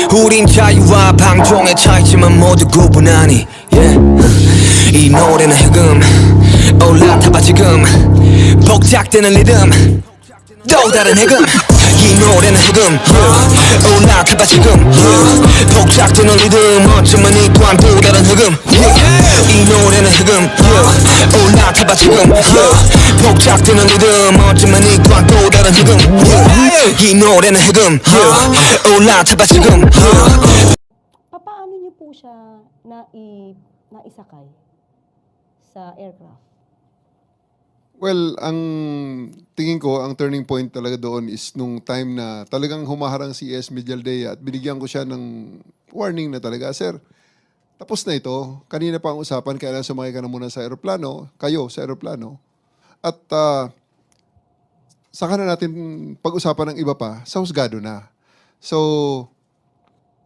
우린 자유와 방종의 차이지만 모두 구분하니 yeah. 이 노래는 흑음 올라타봐 지금 복작되는 리듬 또 다른 흑음 이 노래는 흑음 올라타봐 지금 복작되는 리듬 어쩌면 이 또한 또 다른 흑음 이 노래는 흑음 올라타봐 지금 복작되는 리듬 어쩌면 이 또한 또 다른 흑음 이 노래는 흑음 올라타봐 지금 Papaano niyo po siya naisakay sa aircraft? Well, ang tingin ko, ang turning point talaga doon is nung time na talagang humaharang si S. Medialdea at binigyan ko siya ng warning na talaga, Sir, tapos na ito. Kanina pa ang usapan, kailangan sumakay ka na muna sa aeroplano, kayo sa aeroplano. At saka na natin pag-usapan ng iba pa, sa husgado na. So,